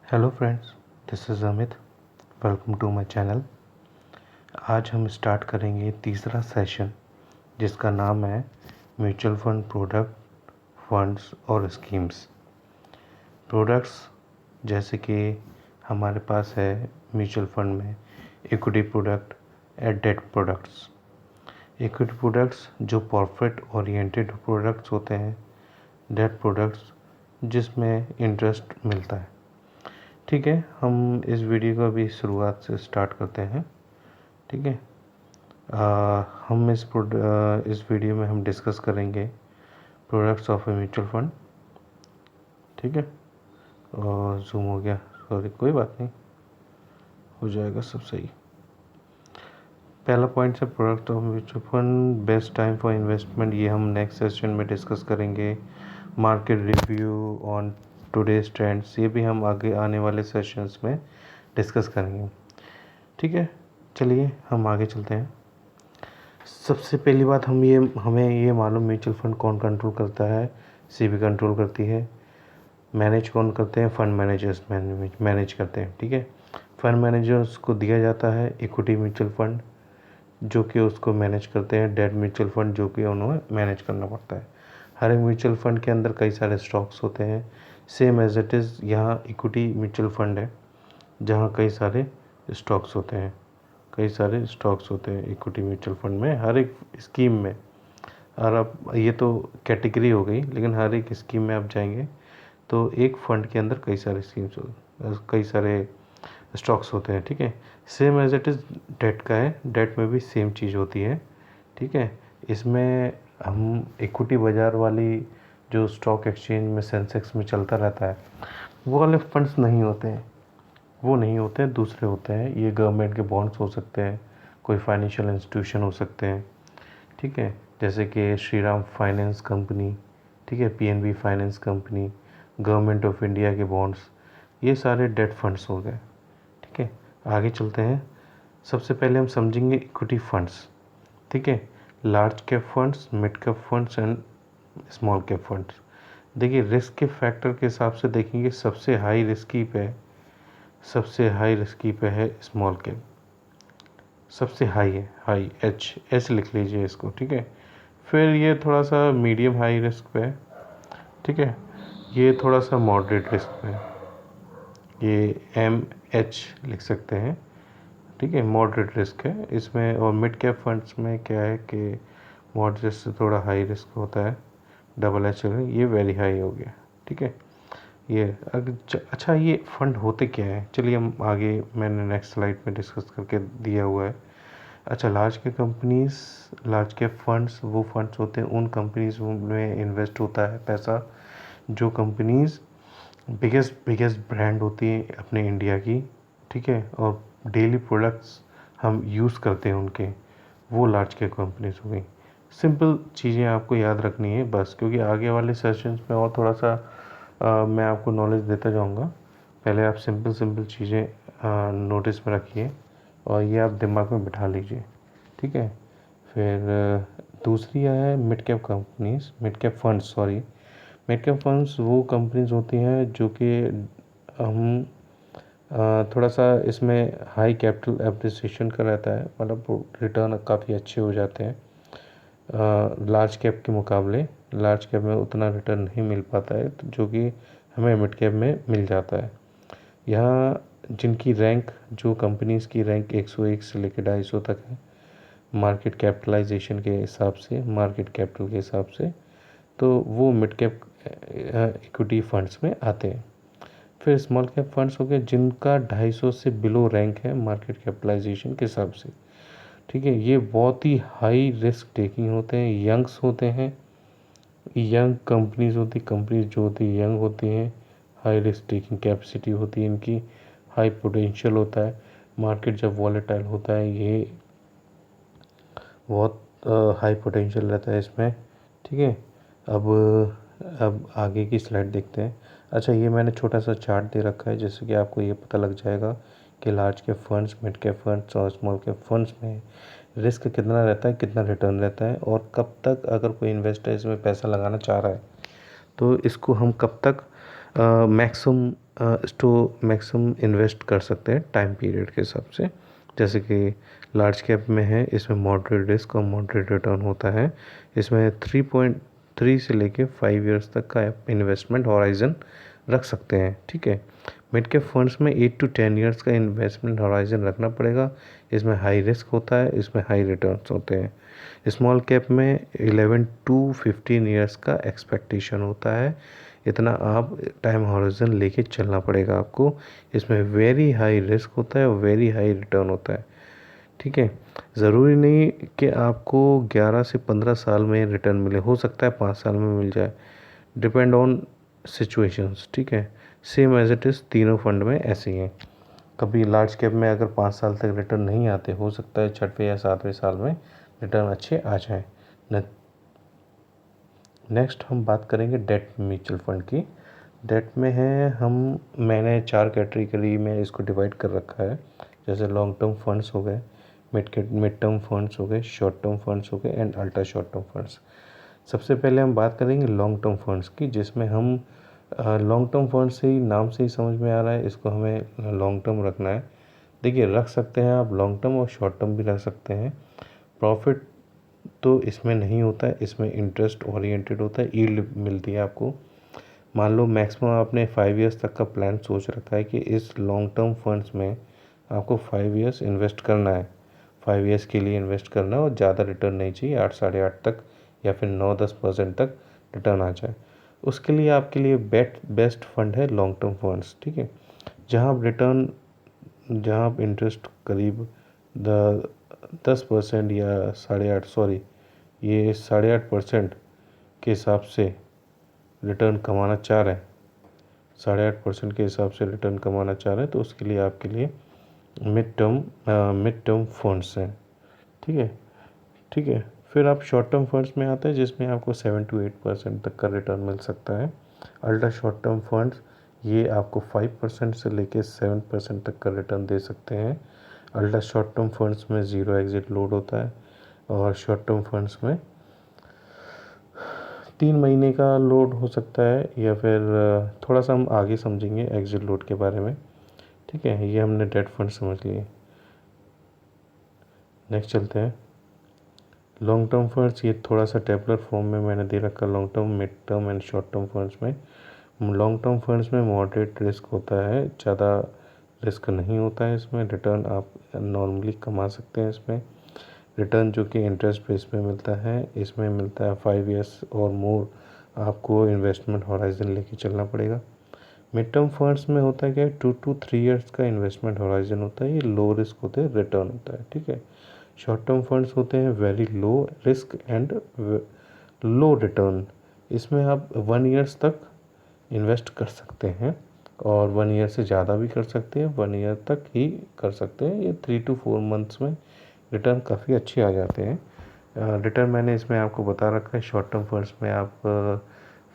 Hello friends, this is Amit. Welcome to my channel. आज हम start करेंगे तीसरा सेशन जिसका नाम है म्यूचुअल फंड प्रोडक्ट, फंड्स और स्कीम्स। प्रोडक्ट्स जैसे कि हमारे पास है म्यूचुअल फंड में equity product and debt products. Equity products जो प्रॉफिट ओरिएंटेड प्रोडक्ट्स होते हैं, डेट प्रोडक्ट्स जिसमें इंटरेस्ट मिलता है। ठीक है, हम इस वीडियो को अभी शुरुआत से स्टार्ट करते हैं। ठीक है, हम इस वीडियो में हम डिस्कस करेंगे products of a mutual fund. ठीक है, और जूम हो गया, सॉरी, कोई बात नहीं, हो जाएगा सब सही। पहला पॉइंट है product of mutual fund, best time for investment. ये हम नेक्स्ट सेशन में डिस्कस करेंगे। Market review on today's trends, ये भी हम आगे आने वाले सेशंस में डिस्कस करेंगे। ठीक है, चलिए हम आगे चलते हैं। सबसे पहली बात हमें ये मालूम म्यूचुअल फंड कौन कंट्रोल करता है। सेबी कंट्रोल करती है। मैनेज कौन करते हैं? फंड मैनेजर्स मैनेज करते हैं। ठीक है, फंड मैनेजर्स को दिया जाता है इक्विटी म्यूचुअल फंड जो कि उसको मैनेज करते हैं, डेट म्यूचुअल फंड जो कि उन्हें मैनेज करना पड़ता है। हर एक म्यूचुअल फंड के अंदर कई सारे स्टॉक्स होते हैं, सेम एज इट इज़ यहाँ इक्विटी म्यूचुअल फंड है जहाँ कई सारे स्टॉक्स होते हैं। कई सारे स्टॉक्स होते हैं इक्विटी म्यूचुअल फंड में, हर एक स्कीम में। और अब ये तो कैटेगरी हो गई, लेकिन हर एक स्कीम में आप जाएंगे तो एक फंड के अंदर कई सारे कई सारे स्टॉक्स होते हैं। ठीक है, same as it is debt का है, डेट में भी सेम चीज़ होती है। ठीक है, इसमें हम इक्विटी बाज़ार वाली जो स्टॉक एक्सचेंज में सेंसेक्स में चलता रहता है वो वाले फंड्स नहीं होते हैं, वो नहीं होते हैं, दूसरे होते हैं। ये गवर्नमेंट के बॉन्ड्स हो सकते हैं, कोई फाइनेंशियल इंस्टीट्यूशन हो सकते हैं। ठीक है, जैसे कि श्रीराम फाइनेंस कंपनी, ठीक है, PNB finance company, government of India के बॉन्ड्स, ये सारे डेट फंड्स हो गए। ठीक है, आगे चलते हैं। सबसे पहले हम समझेंगे इक्विटी फंड्स। ठीक है, large cap funds, mid cap funds and small cap funds. देखिए, रिस्क के फैक्टर के हिसाब से देखेंगे, सबसे हाई रिस्की पे है स्मॉल कैप। सबसे हाई है, हाई एच लिख लीजिए इसको। ठीक है, फिर ये थोड़ा सा मीडियम हाई रिस्क पे है। ठीक है, ये थोड़ा सा मॉडरेट रिस्क पे है, ये MH लिख सकते हैं। ठीक है, मॉडरेट रिस्क है इसमें। और मिड कैप फंड्स में क्या है कि मॉडरेट से थोड़ा हाई रिस्क होता है, HH, ये वेरी हाई हो गया। ठीक है, ये अच्छा, ये फंड होते क्या है, चलिए हम आगे, मैंने नेक्स्ट स्लाइड में डिस्कस करके दिया हुआ है। अच्छा, लार्ज कैप फंड्स वो फंड्स होते हैं, उन कंपनीज में इन्वेस्ट होता है पैसा जो कंपनीज बिगेस्ट ब्रांड होती है अपने इंडिया की। ठीक है, और डेली प्रोडक्ट्स हम यूज़ करते हैं उनके, वो लार्ज कैप कंपनीज हो गई। सिंपल चीज़ें आपको याद रखनी है बस, क्योंकि आगे वाले सेशंस में और थोड़ा सा मैं आपको नॉलेज देता जाऊंगा। पहले आप सिंपल चीज़ें नोटिस में रखिए और ये आप दिमाग में बिठा लीजिए। ठीक है, फिर दूसरी है mid cap funds, sorry. Mid cap funds वो कंपनीज होती हैं जो कि हम थोड़ा सा इसमें हाई कैपिटल एप्रिसिएशन का रहता है, मतलब रिटर्न काफ़ी अच्छे हो जाते हैं लार्ज कैप के मुकाबले। लार्ज कैप में उतना रिटर्न नहीं मिल पाता है, तो जो कि हमें मिड कैप में मिल जाता है। यहाँ जिनकी रैंक, जो कंपनीज़ की रैंक 101 से लेकर 250 तक है मार्केट कैपिटलाइजेशन के हिसाब से, मार्केट कैपिटल के हिसाब से, तो वो मिड कैप इक्विटी फंड्स में आते हैं। फिर स्मॉल कैप फंड्स हो गए जिनका 250 से बिलो रैंक है मार्केट कैपिटलाइजेशन के हिसाब से। ठीक है, ये बहुत ही हाई रिस्क टेकिंग होते हैं, यंग्स होते हैं, यंग कंपनीज जो होती है यंग होती हैं, हाई रिस्क टेकिंग कैपेसिटी होती है इनकी, हाई पोटेंशियल होता है। मार्केट जब वॉलेटाइल होता है, ये बहुत हाई पोटेंशियल रहता है इसमें। ठीक है, अब आगे की स्लाइड देखते हैं। अच्छा, ये मैंने छोटा सा चार्ट दे रखा है जिससे कि आपको ये पता लग जाएगा कि large cap funds, mid cap funds और स्मॉल कैप फंड्स में रिस्क कितना रहता है, कितना रिटर्न रहता है, और कब तक अगर कोई इन्वेस्टर इसमें पैसा लगाना चाह रहा है तो इसको हम कब तक मैक्सिमम मैक्सिमम इन्वेस्ट कर सकते हैं टाइम पीरियड के हिसाब से। जैसे कि लार्ज कैप में है, इसमें मॉडरेट रिस्क और मॉडरेट रिटर्न होता है। इसमें 3.3 से लेके 5 इयर्स तक का इन्वेस्टमेंट हॉराइजन रख सकते हैं। ठीक है। मिड कैप फंड्स में 8 to 10 इयर्स का इन्वेस्टमेंट हॉराइजन रखना पड़ेगा। इसमें हाई रिस्क होता है, इसमें हाई रिटर्न्स होते हैं। स्मॉल कैप में 11 to 15 इयर्स का एक्सपेक्टेशन होता है। इतना आप टाइम हॉरिजन लेके चलना पड़ेगा आपको। इसमें वेरी हाई रिस्क होता है और वेरी हाई रिटर्न होता है। ठीक है। ज़रूरी नहीं कि आपको 11 से 15 साल में रिटर्न मिले, हो सकता है 5 साल में मिल जाए, डिपेंड ऑन सिचुएशंस। ठीक है। सेम एज इट इज़ तीनों फंड में ऐसे ही हैं। कभी लार्ज कैप में अगर 5 साल तक रिटर्न नहीं आते, हो सकता है 6वें या 7वें साल में रिटर्न अच्छे आ जाएँ। नेक्स्ट हम बात करेंगे डेट म्यूचुअल फंड की। डेट में है मैंने 4 कैटेगरी में इसको डिवाइड कर रखा है। जैसे लॉन्ग टर्म फंड्स हो गए, मिड टर्म फंड्स हो गए, शॉर्ट टर्म फंड्स हो गए and ultra short term funds. सबसे पहले हम बात करेंगे लॉन्ग टर्म फंड्स की, जिसमें हम लॉन्ग टर्म फंड्स से ही नाम से ही समझ में आ रहा है, इसको हमें लॉन्ग टर्म रखना है। देखिए, रख सकते हैं आप लॉन्ग टर्म और शॉर्ट टर्म भी रख सकते हैं। प्रॉफिट तो इसमें नहीं होता है, इसमें इंटरेस्ट ओरिएंटेड होता है, यील्ड मिलती है आपको। मान लो मैक्सिमम आपने 5 इयर्स तक का प्लान सोच रखा है कि इस लॉन्ग टर्म फंड्स में आपको 5 इयर्स इन्वेस्ट करना है, 5 इयर्स के लिए इन्वेस्ट करना है और ज़्यादा रिटर्न नहीं चाहिए, 8 साढ़े 8 तक या फिर 9-10% तक रिटर्न आ जाए। उसके लिए आपके लिए बेस्ट फंड है लॉन्ग टर्म फंड्स। ठीक है। जहाँ आप इंटरेस्ट करीब 10% या 8.5, सॉरी, ये 8.5% के हिसाब से रिटर्न कमाना चाह रहे हैं, 8.5% के हिसाब से रिटर्न कमाना चाह रहे हैं, तो उसके लिए आपके लिए मिड टर्म फंड्स हैं। ठीक है। ठीक है। फिर आप शॉर्ट टर्म फंड्स में आते हैं, जिसमें आपको 7 to 8% तक का रिटर्न मिल सकता है। अल्ट्रा शॉर्ट टर्म फंड्स ये आपको 5% से लेके 7% तक का रिटर्न दे सकते हैं। अल्ट्रा शॉर्ट टर्म फंड्स में ज़ीरो एग्जिट लोड होता है और शॉर्ट टर्म फंड्स में 3 महीने का लोड हो सकता है, या फिर थोड़ा सा हम आगे समझेंगे एग्जिट लोड के बारे में। ठीक है। ये हमने डेट फंड समझ लिए। नेक्स्ट चलते हैं लॉन्ग टर्म फंड्स। ये थोड़ा सा टेबलर फॉर्म में मैंने दे रखा long term, mid term and short term funds में। लॉन्ग टर्म फंड्स में मॉडरेट रिस्क होता है, ज़्यादा रिस्क नहीं होता है। इसमें रिटर्न आप नॉर्मली कमा सकते हैं। इसमें रिटर्न जो कि इंटरेस्ट बेस पे मिलता है, इसमें मिलता है 5 इयर्स और मोर। आपको इन्वेस्टमेंट हॉराइजन लेके चलना पड़ेगा। मिड टर्म फंड्स में होता है क्या, 2 to 3 इयर्स का इन्वेस्टमेंट हॉराइजन होता है। ये लो रिस्क होते हैं, रिटर्न होता है। ठीक है। शॉर्ट टर्म फंड्स होते हैं very low risk and low return. इसमें आप 1 ईयर्स तक इन्वेस्ट कर सकते हैं और 1 ईयर से ज़्यादा भी कर सकते हैं, 1 ईयर तक ही कर सकते हैं। ये 3 to 4 मंथ्स में रिटर्न काफ़ी अच्छे आ जाते हैं। रिटर्न मैंने इसमें आपको बता रखा है। शॉर्ट टर्म फंड्स में आप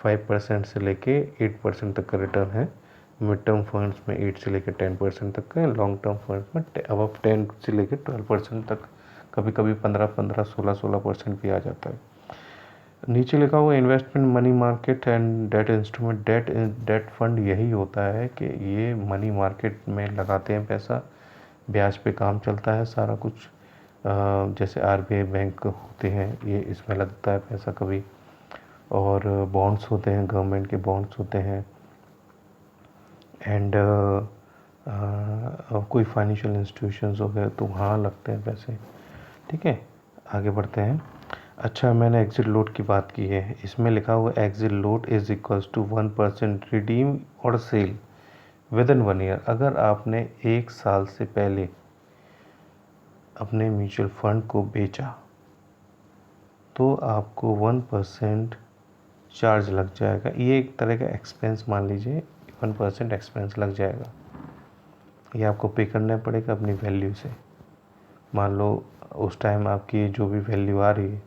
5% से लेके 8% तक का रिटर्न है। मिड टर्म फंड्स में 8 से लेकर 10% तक का है। लॉन्ग टर्म फंड्स में अब 10 से लेकर 12% तक, कभी कभी 15-15, 16% भी आ जाता है। नीचे लिखा हुआ investment money market and debt instrument. Debt fund यही होता है कि ये मनी मार्केट में लगाते हैं पैसा, ब्याज पे काम चलता है सारा कुछ। जैसे आरबीआई बैंक होते हैं, ये इसमें लगता है पैसा कभी, और बॉन्ड्स होते हैं, गवर्नमेंट के बॉन्ड्स होते हैं, एंड कोई फाइनेंशियल इंस्टीट्यूशंस हो गए तो वहाँ लगते हैं पैसे। ठीक है। आगे बढ़ते हैं। अच्छा, मैंने एग्जिट लोड की बात की है। इसमें लिखा हुआ exit load is equals to 1% redeem or sell within 1 year. अगर आपने 1 साल से पहले अपने म्यूचुअल फंड को बेचा तो आपको 1% चार्ज लग जाएगा। ये एक तरह का एक्सपेंस मान लीजिए, 1% एक्सपेंस लग जाएगा। ये आपको पे करना पड़ेगा अपनी वैल्यू से। मान लो उस टाइम आपकी जो भी वैल्यू आ रही है,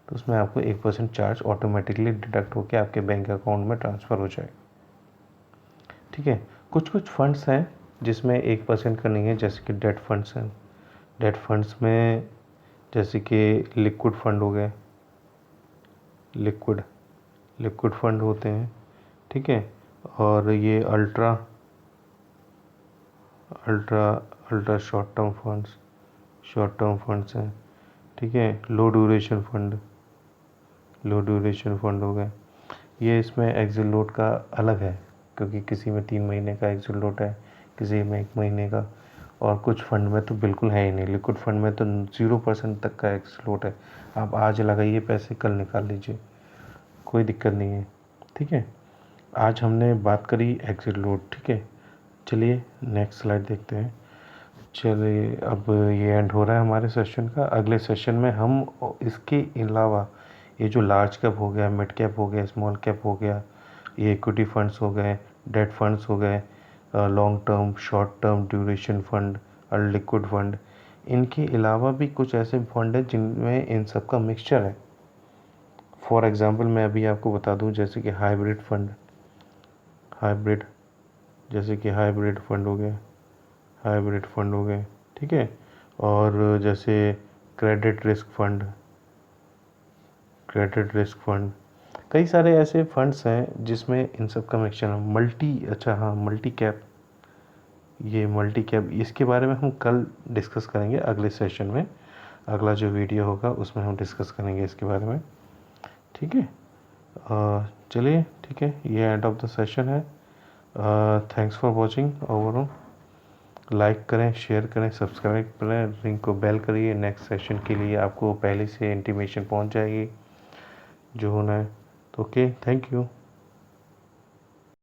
तो उसमें आपको 1% चार्ज ऑटोमेटिकली डिडक्ट होकर आपके बैंक अकाउंट में ट्रांसफ़र हो जाए। ठीक है। कुछ कुछ फंड्स हैं जिसमें 1% का नहीं है, जैसे कि डेट फंड्स हैं। डेट फंड्स में जैसे कि लिक्विड फंड हो गए, लिक्विड फंड होते हैं। ठीक है। और ये ultra ultra ultra short term funds हैं, ठीक है। लो ड्यूरेशन फंड हो गए। ये इसमें एक्सिट लोड का अलग है, क्योंकि किसी में 3 महीने का एक्सिट लोड है, किसी में 1 महीने का, और कुछ फंड में तो बिल्कुल है ही नहीं। लिक्विड फंड में तो 0% तक का एक्सिट लोड है। आप आज लगाइए पैसे, कल निकाल लीजिए, कोई दिक्कत नहीं है, ठीक है। आज हमने बात करी एक्सिट लोड, ठीक है। चलिए नेक्स्ट स्लाइड देखते हैं। चलिए अब ये एंड हो रहा है हमारे सेशन का। अगले सेशन में हम इसके अलावा ये जो लार्ज कैप हो गया, मिड कैप हो गया, स्मॉल कैप हो गया, ये इक्विटी फंड्स हो गए, डेट फंड्स हो गए, long term, short term, duration fund और लिक्विड फंड, इनके अलावा भी कुछ ऐसे फंड हैं जिनमें इन सब का मिक्सचर है। फॉर एग्ज़ाम्पल मैं अभी आपको बता दूं, जैसे कि हाइब्रिड फंड, जैसे कि हाइब्रिड फंड हो गए, ठीक है। और जैसे क्रेडिट रिस्क फंड, कई सारे ऐसे फंड्स हैं जिसमें इन सब का मिक्सचर है। मल्टी कैप, इसके बारे में हम कल डिस्कस करेंगे अगले सेशन में। अगला जो वीडियो होगा उसमें हम डिस्कस करेंगे इसके बारे में, ठीक है। चलिए ठीक है, ये एंड ऑफ द सेशन है। Thanks for watching overall. Like करें, शेयर करें, सब्सक्राइब करें, लिंक को बेल करिए। नेक्स्ट सेशन के लिए आपको पहले से इंटीमेशन पहुंच जाएगी जो होना है। तो ओके, थैंक यू।